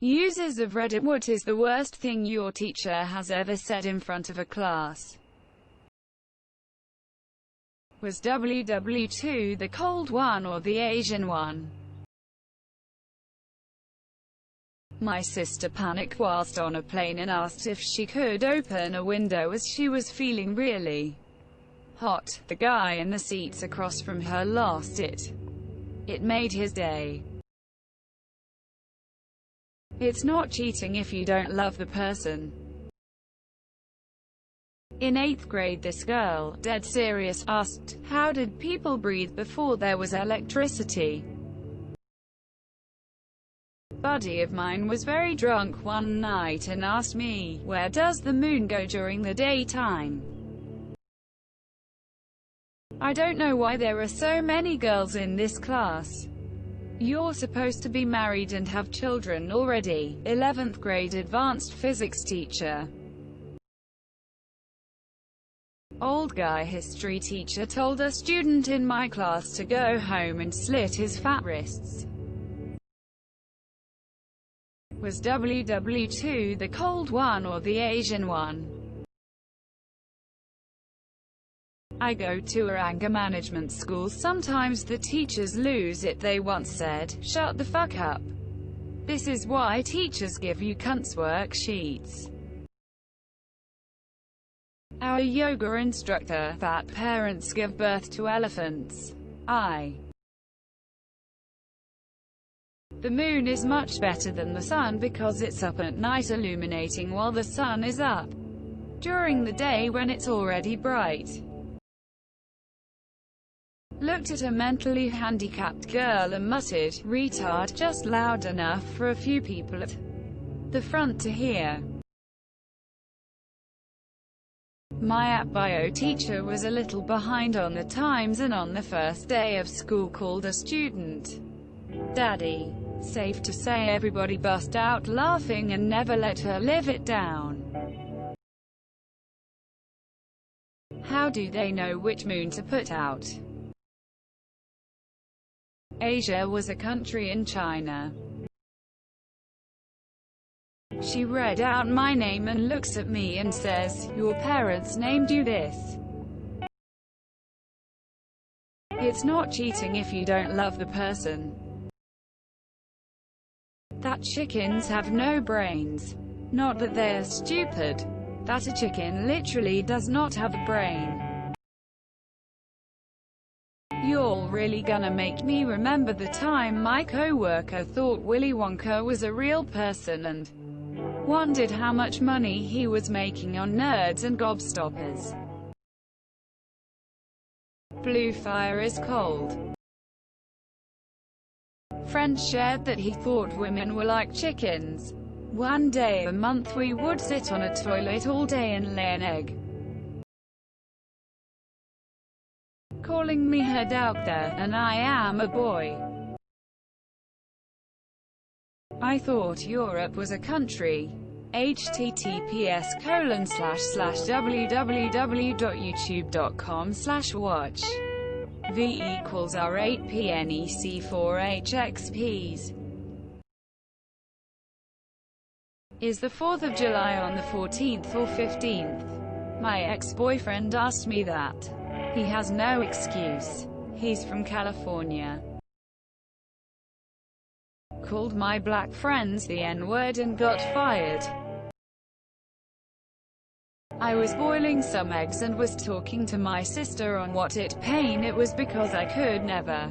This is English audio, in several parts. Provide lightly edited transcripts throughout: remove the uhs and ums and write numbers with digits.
Users of Reddit, what is the worst thing your teacher has ever said in front of a class? Was WW2 the cold one or the Asian one? My sister panicked whilst on a plane and asked if she could open a window as she was feeling really hot. The guy in the seats across from her lost it. It made his day. It's not cheating if you don't love the person. In 8th grade, this girl, dead serious, asked, "How did people breathe before there was electricity?" Buddy of mine was very drunk one night and asked me, "Where does the moon go during the daytime?" I don't know why there are so many girls in this class. You're supposed to be married and have children already. 11th grade advanced physics teacher. Old guy history teacher told a student in my class to go home and slit his fat wrists. Was WW2 the cold one or the Asian one? I go to a anger management school. Sometimes the teachers lose it. They once said, "Shut the fuck up. This is why teachers give you cunts worksheets." Our yoga instructor, "Fat parents give birth to elephants." The moon is much better than the sun because it's up at night illuminating while the sun is up during the day when it's already bright. Looked at a mentally handicapped girl and muttered, "Retard," just loud enough for a few people at the front to hear. My app bio teacher was a little behind on the times and on the first day of school called a student daddy. Safe to say everybody bust out laughing and never let her live it down. How do they know which moon to put out? Asia was a country in China. She read out my name and looks at me and says, "Your parents named you this." It's not cheating if you don't love the person. That chickens have no brains. Not that they're stupid. That a chicken literally does not have a brain. You're really gonna make me remember the time my co-worker thought Willy Wonka was a real person and wondered how much money he was making on nerds and gobstoppers. Blue fire is cold. Friends shared that he thought women were like chickens. One day a month we would sit on a toilet all day and lay an egg. Calling me her doctor, and I am a boy. I thought Europe was a country. https://www.youtube.com/watch v equals r8pnec4hxps. Is the 4th of July on the 14th or 15th? My ex-boyfriend asked me that. He has no excuse. He's from California. Called my black friends the N-word and got fired. I was boiling some eggs and was talking to my sister on what pain it was because I could never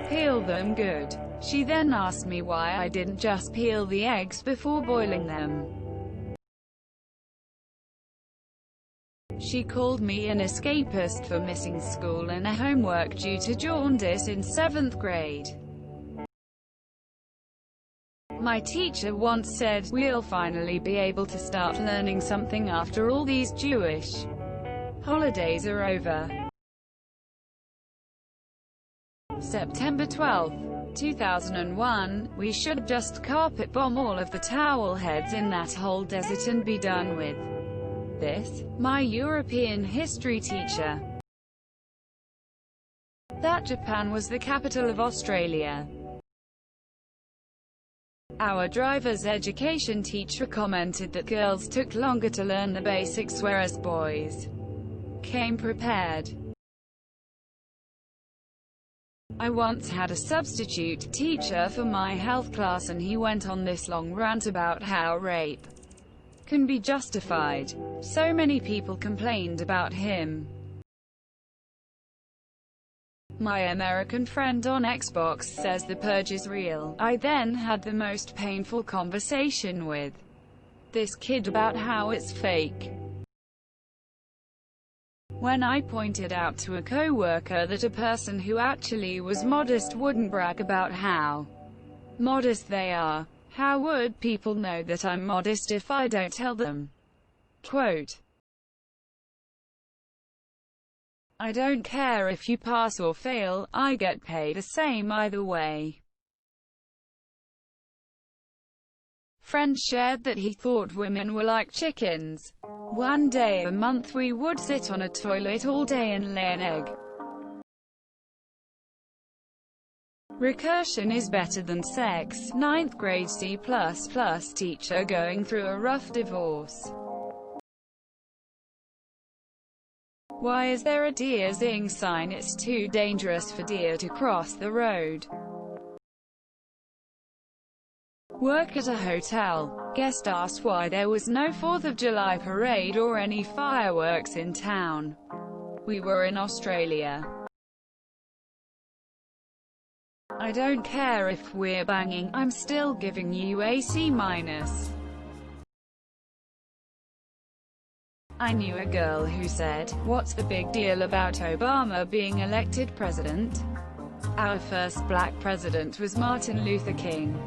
peel them good. She then asked me why I didn't just peel the eggs before boiling them. She called me an escapist for missing school and a homework due to jaundice in 7th grade. My teacher once said, "We'll finally be able to start learning something after all these Jewish holidays are over." September 12, 2001, we should just carpet bomb all of the towel heads in that whole desert and be done with this. My European history teacher. That Japan was the capital of Australia. Our driver's education teacher commented that girls took longer to learn the basics whereas boys came prepared. I once had a substitute teacher for my health class and he went on this long rant about how rape can be justified. So many people complained about him. My American friend on Xbox says the purge is real. I then had the most painful conversation with this kid about how it's fake. When I pointed out to a co-worker that a person who actually was modest wouldn't brag about how modest they are, how would people know that I'm modest if I don't tell them? Quote, I don't care if you pass or fail, I get paid the same either way. Friend shared that he thought women were like chickens. One day a month we would sit on a toilet all day and lay an egg. Recursion is better than sex. 9th grade C++ teacher going through a rough divorce. Why is there a deer zing sign? It's too dangerous for deer to cross the road. Work at a hotel. Guest asked why there was no 4th of July parade or any fireworks in town. We were in Australia. I don't care if we're banging, I'm still giving you a C-. I knew a girl who said, "What's the big deal about Obama being elected president? Our first black president was Martin Luther King."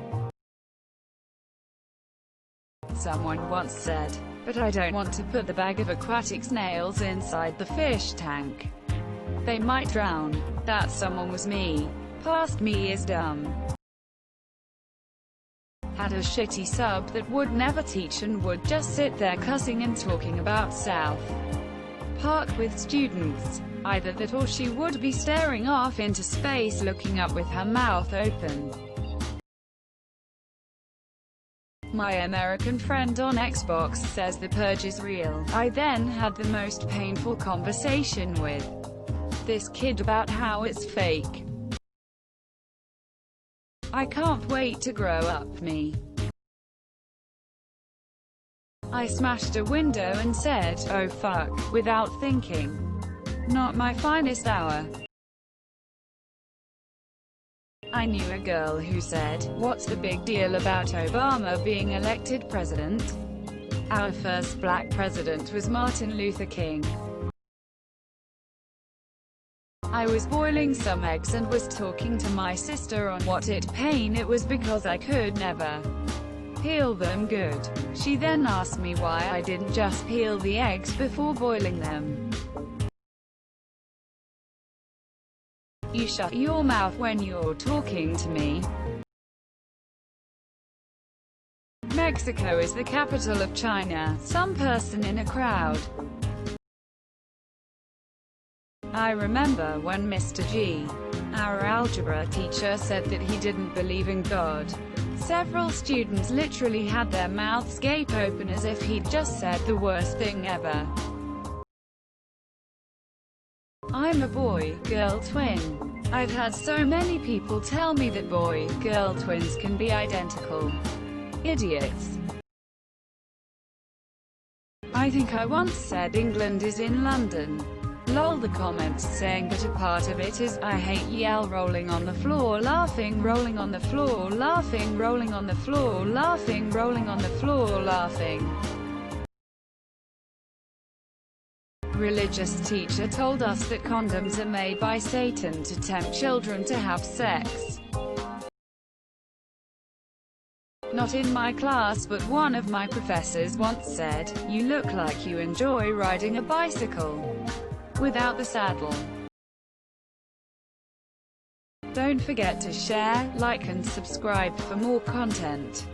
Someone once said, "But I don't want to put the bag of aquatic snails inside the fish tank. They might drown." That someone was me. Past me is dumb. Had a shitty sub that would never teach and would just sit there cussing and talking about South Park with students. Either that or she would be staring off into space looking up with her mouth open. My American friend on Xbox says the purge is real. I then had the most painful conversation with this kid about how it's fake. I can't wait to grow up, me. I smashed a window and said, "Oh fuck," without thinking. Not my finest hour. I knew a girl who said, "What's the big deal about Obama being elected president? Our first black president was Martin Luther King." I was boiling some eggs and was talking to my sister on what pain it was because I could never peel them good. She then asked me why I didn't just peel the eggs before boiling them. You shut your mouth when you're talking to me. Mexico is the capital of China. Some person in a crowd. I remember when Mr. G, our algebra teacher, said that he didn't believe in God. Several students literally had their mouths gape open as if he'd just said the worst thing ever. I'm a boy-girl twin. I've had so many people tell me that boy-girl twins can be identical. Idiots. I think I once said England is in London. Lol. The comments saying that a part of it is, I hate yell, rolling on the floor, laughing, rolling on the floor, laughing, rolling on the floor, laughing, rolling on the floor, laughing. Religious teacher told us that condoms are made by Satan to tempt children to have sex. Not in my class, but one of my professors once said, "You look like you enjoy riding a bicycle without the saddle." Don't forget to share, like and subscribe for more content.